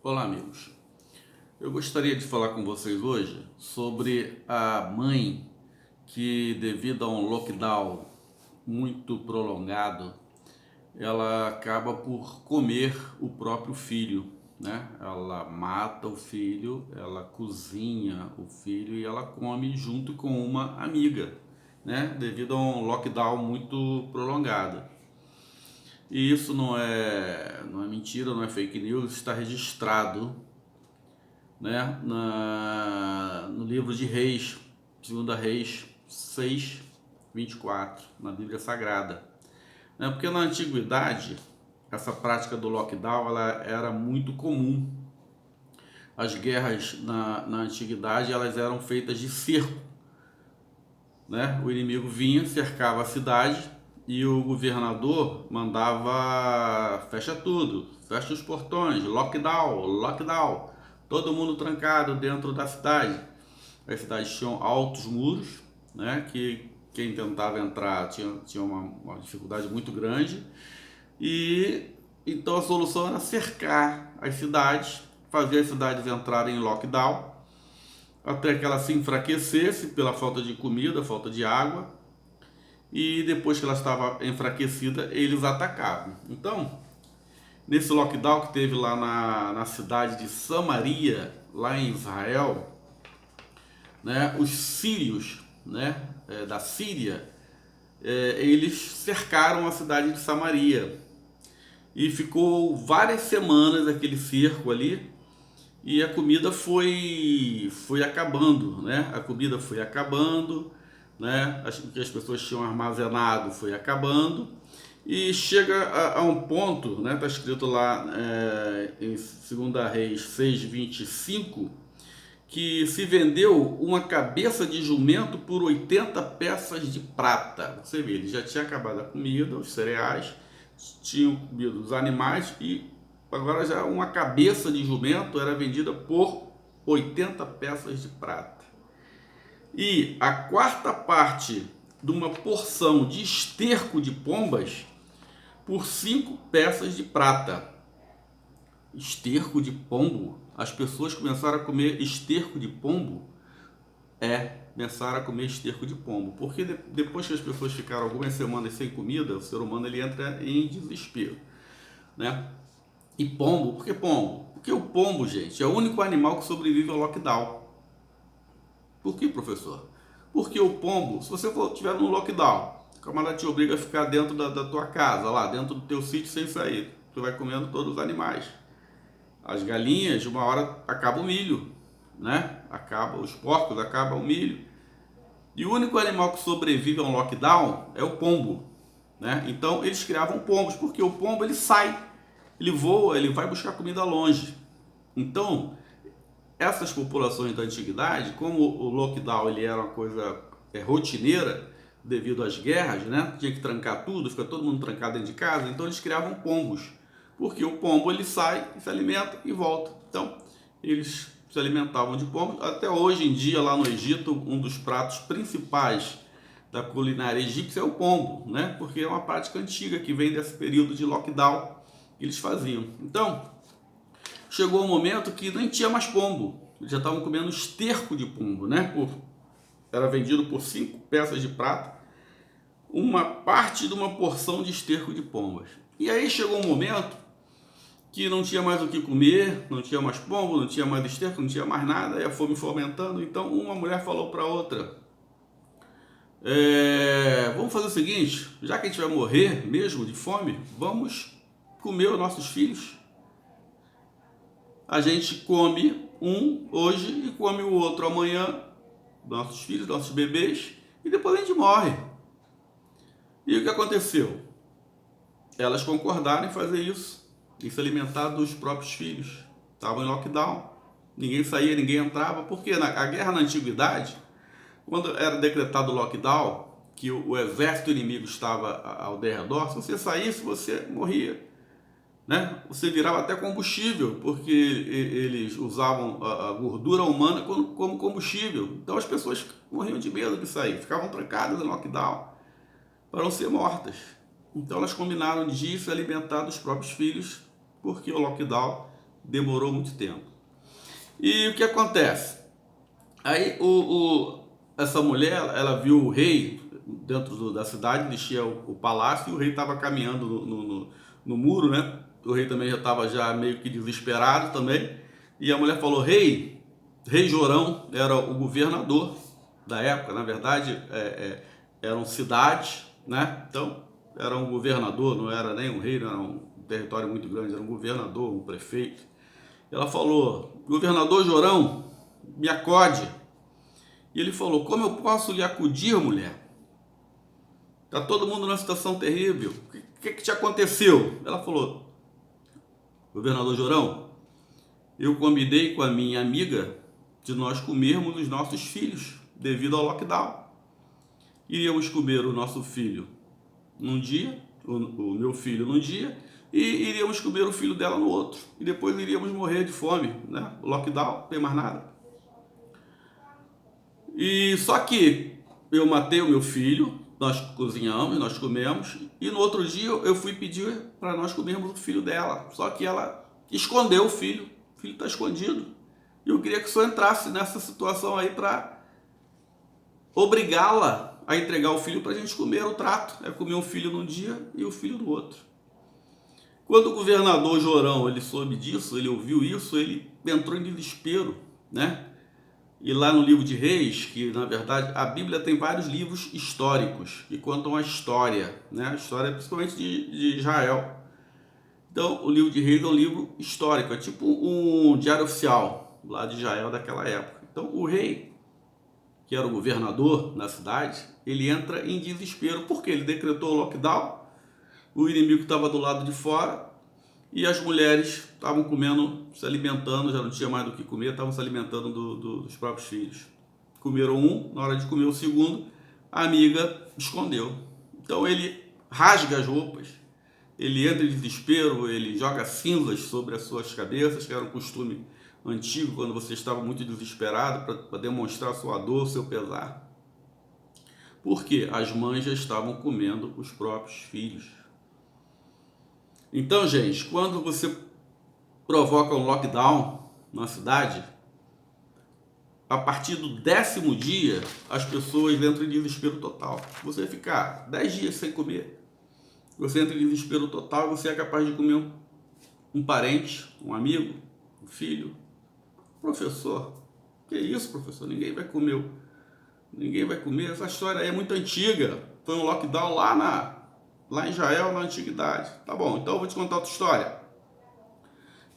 Olá, amigos. Eu gostaria de falar com vocês hoje sobre a mãe que, devido a um lockdown muito prolongado, ela acaba por comer o próprio filho, né? Ela mata o filho, ela cozinha o filho e ela come junto com uma amiga, né? Devido a um lockdown muito prolongado. E isso não é mentira, não é fake news, está registrado, né, no livro de Reis, 2 Reis 6:24, na Bíblia Sagrada. Né? Porque na antiguidade, essa prática do lockdown ela era muito comum. As guerras na antiguidade elas eram feitas de cerco. Né? O inimigo vinha, cercava a cidade e o governador mandava fecha tudo, fecha os portões, lockdown, lockdown, todo mundo trancado dentro da cidade. As cidades tinham altos muros, né, que quem tentava entrar tinha uma dificuldade muito grande e então a solução era cercar as cidades, fazer as cidades entrarem em lockdown até que ela se enfraquecesse pela falta de comida, falta de água, e depois que ela estava enfraquecida, eles atacavam. Então, nesse lockdown que teve lá na cidade de Samaria, lá em Israel, né, os sírios, né, da Síria, eles cercaram a cidade de Samaria e ficou várias semanas aquele cerco ali e a comida foi acabando, né? A comida foi acabando, né? O que as pessoas tinham armazenado foi acabando e chega a um ponto, né? Está escrito lá em 2 Reis 6:25 que se vendeu uma cabeça de jumento por 80 peças de prata. Você vê, ele já tinha acabado a comida, os cereais, tinham comido os animais e agora já uma cabeça de jumento era vendida por 80 peças de prata. E a quarta parte de uma porção de esterco de pombas por 5 peças de prata. Esterco de pombo? As pessoas começaram a comer esterco de pombo? Começaram a comer esterco de pombo. Porque depois que as pessoas ficaram algumas semanas sem comida, o ser humano ele entra em desespero, né? E pombo, por que pombo? Porque o pombo, gente, é o único animal que sobrevive ao lockdown. Por que, professor? Porque o pombo, se você estiver num lockdown, o camarada te obriga a ficar dentro da tua casa, lá dentro do teu sítio sem sair. Você vai comendo todos os animais. As galinhas, uma hora acaba o milho, né? Acaba os porcos, acaba o milho. E o único animal que sobrevive a um lockdown é o pombo, né? Então eles criavam pombos, porque o pombo ele sai, ele voa, ele vai buscar comida longe. Então, essas populações da antiguidade, como o lockdown ele era uma coisa rotineira devido às guerras, né? Tinha que trancar tudo, fica todo mundo trancado dentro de casa, então eles criavam pombos, porque o pombo ele sai, se alimenta e volta. Então, eles se alimentavam de pombos. Até hoje em dia, lá no Egito, um dos pratos principais da culinária egípcia é o pombo, né? Porque é uma prática antiga que vem desse período de lockdown que eles faziam. Então, chegou um momento que nem tinha mais pombo. Eles já estavam comendo esterco de pombo, né? Era vendido por 5 peças de prata, uma parte de uma porção de esterco de pombas. E aí chegou um momento que não tinha mais o que comer, não tinha mais pombo, não tinha mais esterco, não tinha mais nada, e a fome fomentando. Então uma mulher falou para outra: vamos fazer o seguinte, já que a gente vai morrer mesmo de fome, vamos comer os nossos filhos. A gente come um hoje e come o outro amanhã, nossos filhos, nossos bebês, e depois a gente morre. E o que aconteceu? Elas concordaram em fazer isso, em se alimentar dos próprios filhos. Estavam em lockdown, ninguém saía, ninguém entrava, porque a guerra na antiguidade, quando era decretado o lockdown, que o exército inimigo estava ao derredor, se você saísse, você morria. Né? Você virava até combustível, porque eles usavam a gordura humana como combustível. Então as pessoas morriam de medo de sair, ficavam trancadas em lockdown para não ser mortas. Então elas combinaram de se alimentar dos próprios filhos, porque o lockdown demorou muito tempo. E o que acontece? Aí essa mulher, ela viu o rei dentro da cidade, descia o palácio, e o rei estava caminhando no muro, né? O rei também já estava já meio que desesperado também. E a mulher falou: Rei Jorão era o governador da época, na verdade eram cidades, né? Então era um governador, não era nem um rei, não era um território muito grande, era um governador, um prefeito. Ela falou: Governador Jorão, me acode. E ele falou: Como eu posso lhe acudir, mulher? Está todo mundo numa situação terrível. O que te aconteceu? Ela falou: Governador Jorão, eu combinei com a minha amiga de nós comermos os nossos filhos devido ao lockdown. Iríamos comer o nosso filho num dia, o meu filho num dia, e iríamos comer o filho dela no outro. E depois iríamos morrer de fome, né? O lockdown, não tem mais nada. E só que eu matei o meu filho, nós cozinhamos, nós comemos, e no outro dia eu fui pedir para nós comermos o filho dela. Só que ela escondeu o filho está escondido. E eu queria que o senhor entrasse nessa situação aí para obrigá-la a entregar o filho para a gente comer o trato. É comer um filho num dia e o filho no outro. Quando o governador Jorão ele soube disso, ele ouviu isso, ele entrou em desespero, né? E lá no livro de Reis, que na verdade a Bíblia tem vários livros históricos que contam a história, né? A história principalmente de Israel. Então o livro de Reis é um livro histórico, é tipo um diário oficial lá de Israel daquela época. Então o rei, que era o governador na cidade, ele entra em desespero porque ele decretou o lockdown, o inimigo estava do lado de fora e as mulheres estavam comendo, se alimentando, já não tinha mais do que comer, estavam se alimentando dos próprios filhos. Comeram um, na hora de comer o segundo, a amiga escondeu. Então ele rasga as roupas, ele entra em desespero, ele joga cinzas sobre as suas cabeças, que era um costume antigo quando você estava muito desesperado, para demonstrar sua dor, seu pesar. Porque as mães já estavam comendo os próprios filhos. Então, gente, quando você provoca um lockdown na cidade, a partir do 10º dia, as pessoas entram em desespero total. Você ficar 10 dias sem comer, você entra em desespero total, você é capaz de comer um parente, um amigo, um filho, professor. Que isso, professor? Ninguém vai comer. Ninguém vai comer. Essa história aí é muito antiga. Foi um lockdown lá em Israel, na antiguidade. Tá bom, então eu vou te contar outra história.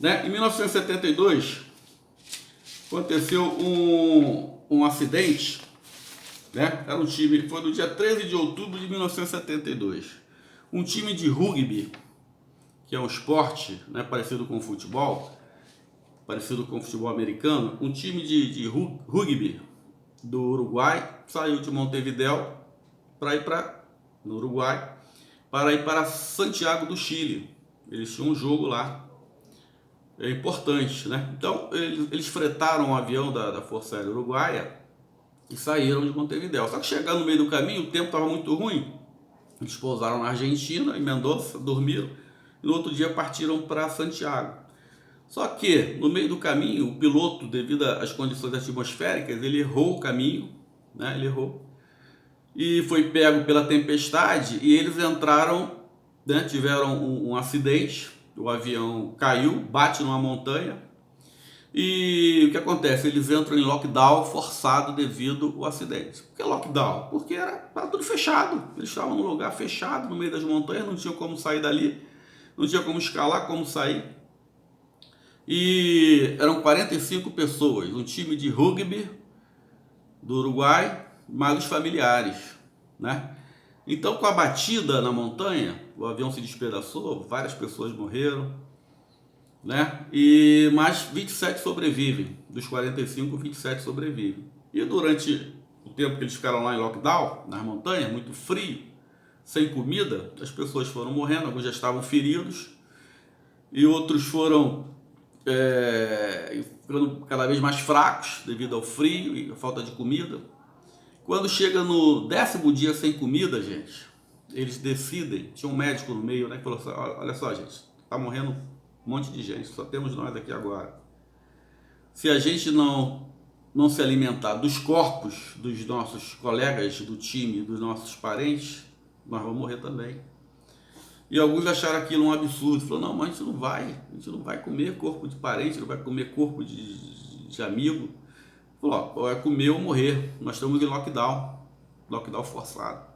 Né? Em 1972, aconteceu um acidente, né? Era um time, foi no dia 13 de outubro de 1972. Um time de rugby, que é um esporte, né, parecido com o futebol americano, um time de rugby do Uruguai saiu de Montevidéu para ir no Uruguai, para ir para Santiago do Chile. Eles tinham um jogo lá, é importante, né? Então eles fretaram um avião da Força Aérea Uruguaia e saíram de Montevidéu. Só que chegando no meio do caminho, o tempo estava muito ruim. Eles pousaram na Argentina, em Mendoza, dormiram, e no outro dia partiram para Santiago. Só que, no meio do caminho, o piloto, devido às condições atmosféricas, ele errou o caminho, né? Ele errou. E foi pego pela tempestade e eles entraram, né? Tiveram um acidente, o avião caiu, bate numa montanha. E o que acontece? Eles entram em lockdown forçado devido ao acidente. Por que lockdown? Porque estava tudo fechado. Eles estavam num lugar fechado, no meio das montanhas, não tinham como sair dali, não tinha como escalar, como sair. E eram 45 pessoas, um time de rugby do Uruguai, mais os familiares, né? Então, com a batida na montanha, o avião se despedaçou, várias pessoas morreram, né? E mais 27 sobrevivem. Dos 45, 27 sobrevivem. E durante o tempo que eles ficaram lá em lockdown, nas montanhas, muito frio, sem comida, as pessoas foram morrendo, alguns já estavam feridos e outros foram ficando cada vez mais fracos devido ao frio e à falta de comida. Quando chega no 10º dia sem comida, gente, eles decidem, tinha um médico no meio, né, que falou assim: olha só, gente, tá morrendo Um monte de gente, só temos nós aqui agora. Se a gente não se alimentar dos corpos dos nossos colegas do time, dos nossos parentes, nós vamos morrer também. E alguns acharam aquilo um absurdo. Falaram, não, mas a gente não vai comer corpo de parente, não vai comer corpo de amigo. Falou, ó, é comer ou morrer. Nós estamos em lockdown forçado.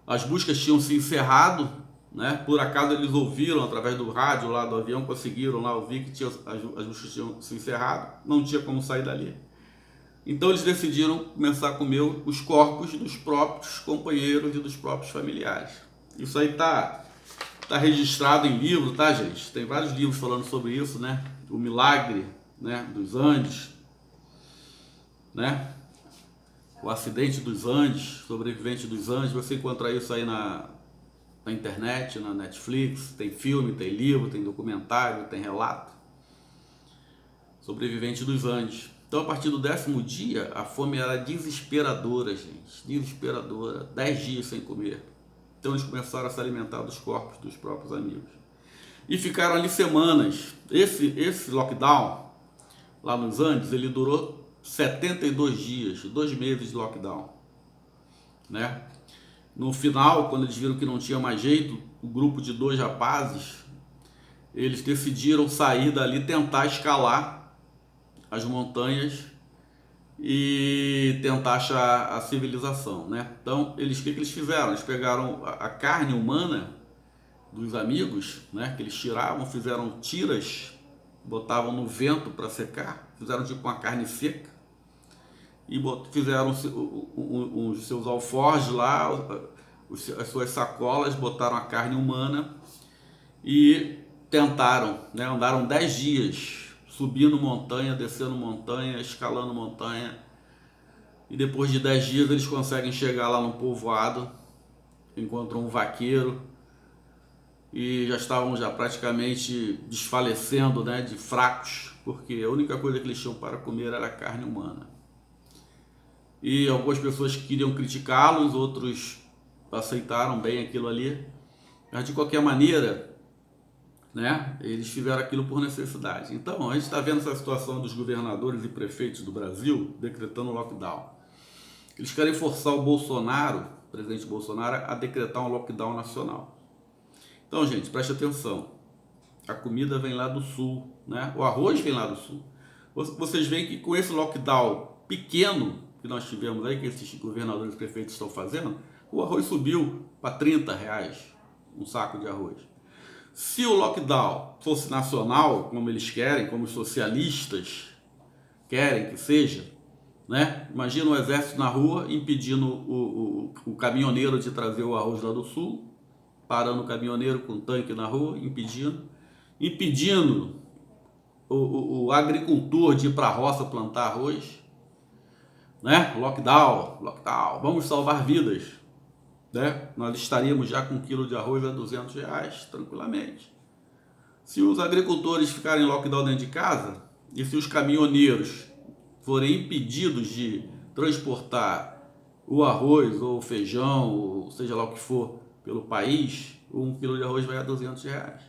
As buscas tinham se encerrado, né? Por acaso eles ouviram através do rádio lá do avião, conseguiram lá ouvir que as buscas tinham se encerrado, não tinha como sair dali. Então eles decidiram começar a comer os corpos dos próprios companheiros e dos próprios familiares. Isso aí tá registrado em livro, tá, gente? Tem vários livros falando sobre isso, né? O milagre, né, dos Andes, né? O acidente dos Andes, sobrevivente dos Andes. Você encontra isso aí na internet, na Netflix. Tem filme, tem livro, tem documentário, tem relato. Sobrevivente dos Andes. Então, a partir do 10º dia, a fome era desesperadora, gente. Desesperadora. 10 dias sem comer. Então, eles começaram a se alimentar dos corpos dos próprios amigos. E ficaram ali semanas. Esse lockdown, lá nos Andes, ele durou 72 dias, 2 meses de lockdown, né? No final, quando eles viram que não tinha mais jeito, o grupo de 2 rapazes, eles decidiram sair dali, tentar escalar as montanhas e tentar achar a civilização, né? Então, o que eles fizeram? Eles pegaram a carne humana dos amigos, né? Que eles tiravam, fizeram tiras, botavam no vento para secar, fizeram tipo uma carne seca e fizeram os seus alforjes lá, as suas sacolas, botaram a carne humana e tentaram, né? Andaram 10 dias subindo montanha, descendo montanha, escalando montanha, e depois de 10 dias eles conseguem chegar lá no povoado, encontram um vaqueiro e já estavam praticamente desfalecendo, né, de fracos, porque a única coisa que eles tinham para comer era carne humana. E algumas pessoas queriam criticá-los, outros aceitaram bem aquilo ali, mas de qualquer maneira, né, eles fizeram aquilo por necessidade. Então, a gente está vendo essa situação dos governadores e prefeitos do Brasil decretando lockdown. Eles querem forçar o Bolsonaro, o presidente Bolsonaro, a decretar um lockdown nacional. Então, gente, preste atenção. A comida vem lá do sul, né? O arroz vem lá do sul. Vocês veem que com esse lockdown pequeno que nós tivemos aí, que esses governadores e prefeitos estão fazendo, o arroz subiu para R$30 um saco de arroz. Se o lockdown fosse nacional, como eles querem, como os socialistas querem que seja, né? Imagina o exército na rua impedindo o caminhoneiro de trazer o arroz lá do sul, parando o caminhoneiro com tanque na rua, impedindo o agricultor de ir para a roça plantar arroz, né? Lockdown, vamos salvar vidas, né? Nós estaríamos já com 1 quilo de arroz a R$200 tranquilamente. Se os agricultores ficarem em lockdown dentro de casa e se os caminhoneiros forem impedidos de transportar o arroz ou o feijão, ou seja lá o que for, pelo país, 1 quilo de arroz vai a R$200.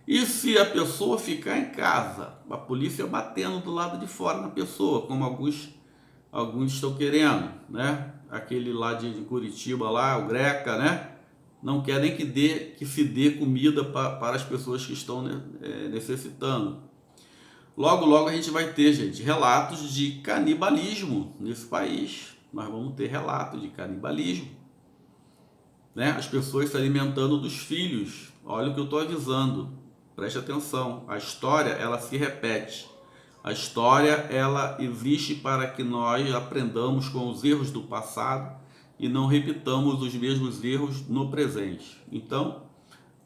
E se a pessoa ficar em casa, a polícia batendo do lado de fora na pessoa, como alguns estão querendo, né? Aquele lá de Curitiba lá, o Greca, né? Não quer nem que se dê comida para as pessoas que estão necessitando. Logo a gente vai ter, gente, relatos de canibalismo nesse país. Nós vamos ter relatos de canibalismo, né? As pessoas se alimentando dos filhos. Olha o que eu estou avisando. Preste atenção. A história, ela se repete. A história, ela existe para que nós aprendamos com os erros do passado e não repitamos os mesmos erros no presente. Então,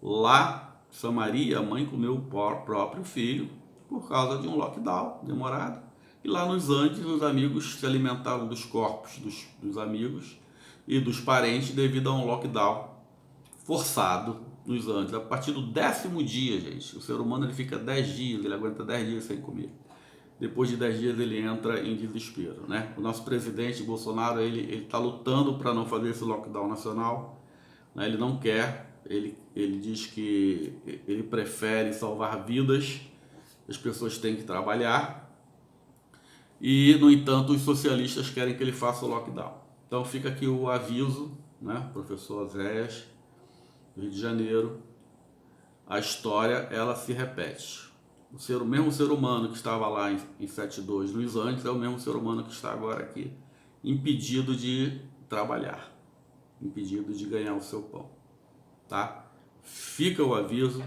lá, Samaria, a mãe comeu o próprio filho por causa de um lockdown demorado. E lá nos Andes, os amigos se alimentaram dos corpos dos amigos e dos parentes devido a um lockdown forçado nos Andes. A partir do 10º dia, gente, o ser humano ele fica 10 dias, ele aguenta 10 dias sem comer. Depois de 10 dias ele entra em desespero, né? O nosso presidente Bolsonaro, ele está lutando para não fazer esse lockdown nacional, né? Ele não quer, ele ele diz que ele prefere salvar vidas, as pessoas têm que trabalhar, e, no entanto, os socialistas querem que ele faça o lockdown. Então fica aqui o aviso, né, professor Oséias, do Rio de Janeiro, a história, ela se repete. O mesmo ser humano que estava lá em 72 nos antes é o mesmo ser humano que está agora aqui, impedido de trabalhar, impedido de ganhar o seu pão, tá? Fica o aviso.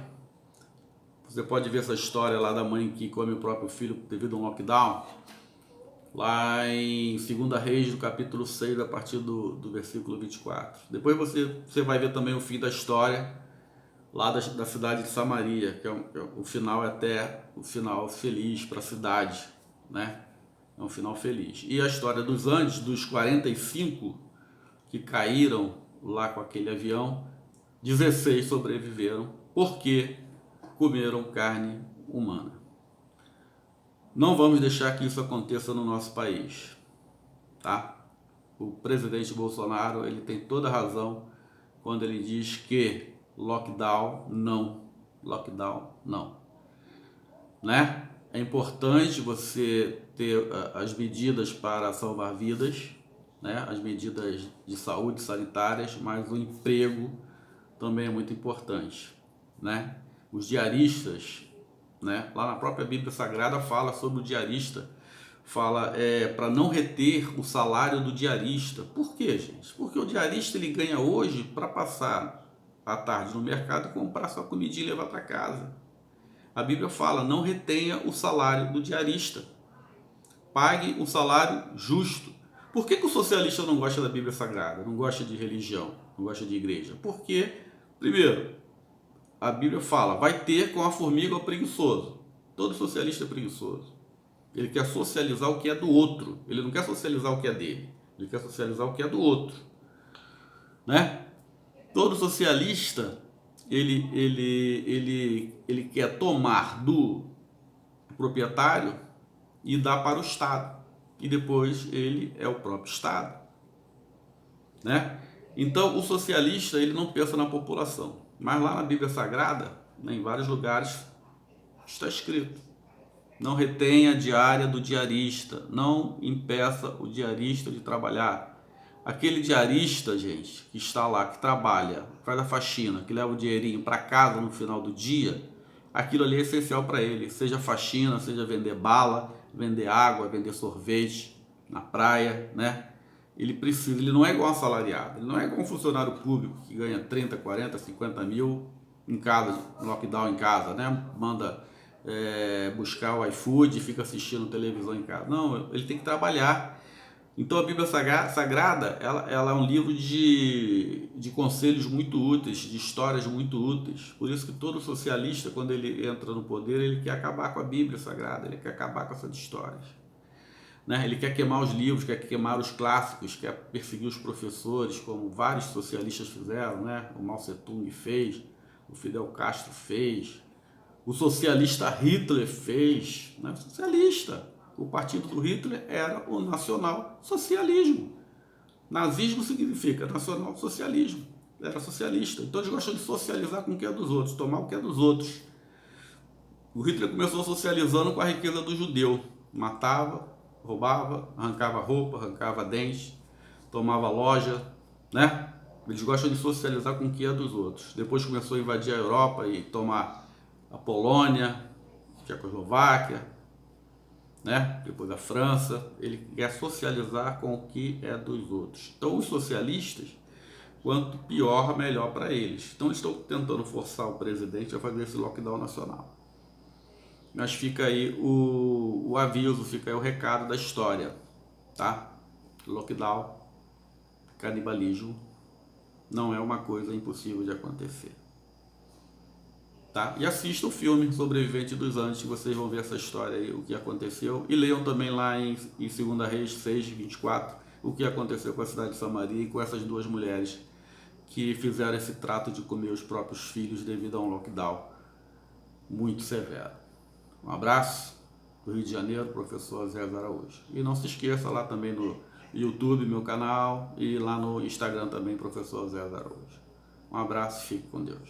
Você pode ver essa história lá da mãe que come o próprio filho devido a um lockdown, lá em 2 Reis, do capítulo 6, a partir do versículo 24. Depois você vai ver também o fim da história, lá da cidade de Samaria, que o final é até o final feliz para a cidade, né? É um final feliz. E a história dos antes, dos 45 que caíram lá com aquele avião, 16 sobreviveram porque comeram carne humana. Não vamos deixar que isso aconteça no nosso país, tá? O presidente Bolsonaro, ele tem toda a razão quando ele diz que lockdown não, né? É importante você ter as medidas para salvar vidas, né? As medidas de saúde sanitárias, mas o emprego também é muito importante, né? Os diaristas, né? Lá na própria Bíblia Sagrada fala sobre o diarista, fala para não reter o salário do diarista. Por quê, gente? Porque o diarista ele ganha hoje para passar a tarde no mercado e comprar sua comidinha e levar para casa. A Bíblia fala, não retenha o salário do diarista. Pague o salário justo. Por que o socialista não gosta da Bíblia Sagrada? Não gosta de religião, não gosta de igreja? Porque, primeiro, a Bíblia fala, vai ter com a formiga o preguiçoso. Todo socialista é preguiçoso. Ele quer socializar o que é do outro. Ele não quer socializar o que é dele. Ele quer socializar o que é do outro, né? Todo socialista, ele quer tomar do proprietário e dar para o Estado. E depois ele é o próprio Estado, né? Então o socialista, ele não pensa na população. Mas lá na Bíblia Sagrada, né, em vários lugares, está escrito: não retenha a diária do diarista, não impeça o diarista de trabalhar. Aquele diarista, gente, que está lá, que trabalha, faz a faxina, que leva o dinheirinho para casa no final do dia, aquilo ali é essencial para ele, seja faxina, seja vender bala, vender água, vender sorvete na praia, né? Ele precisa, ele não é igual um assalariado, ele não é igual um funcionário público que ganha 30, 40, 50 mil em casa, lockdown em casa, né? Manda buscar o iFood e fica assistindo televisão em casa. Não, ele tem que trabalhar. Então a Bíblia Sagrada, ela é um livro de conselhos muito úteis, de histórias muito úteis. Por isso que todo socialista, quando ele entra no poder, ele quer acabar com a Bíblia Sagrada, ele quer acabar com essas histórias, né? Ele quer queimar os livros, quer queimar os clássicos, quer perseguir os professores, como vários socialistas fizeram, né? O Mao Tse-tung fez, o Fidel Castro fez, o socialista Hitler fez, né? Socialista. O partido do Hitler era o nacional-socialismo. Nazismo significa nacional-socialismo. Era socialista. Então eles gostam de socializar com o que é dos outros, tomar o que é dos outros. O Hitler começou socializando com a riqueza do judeu. Matava, roubava, arrancava roupa, arrancava dente, tomava loja, né? Eles gostam de socializar com o que é dos outros. Depois começou a invadir a Europa e tomar a Polônia, Tchecoslováquia, né? Depois a França. Ele quer socializar com o que é dos outros. Então os socialistas, quanto pior, melhor para eles. Então eles estão tentando forçar o presidente a fazer esse lockdown nacional. Mas fica aí o aviso, fica aí o recado da história, tá? Lockdown, canibalismo, não é uma coisa impossível de acontecer. Tá? E assista o filme Sobrevivente dos Andes, que vocês vão ver essa história aí, o que aconteceu. E leiam também lá em 2 Reis 6, 24, o que aconteceu com a cidade de Samaria e com essas duas mulheres que fizeram esse trato de comer os próprios filhos devido a um lockdown muito severo. Um abraço do Rio de Janeiro, professor Zé Araújo. E não se esqueça lá também no YouTube, meu canal, e lá no Instagram também, professor Zé Araújo. Um abraço e fique com Deus.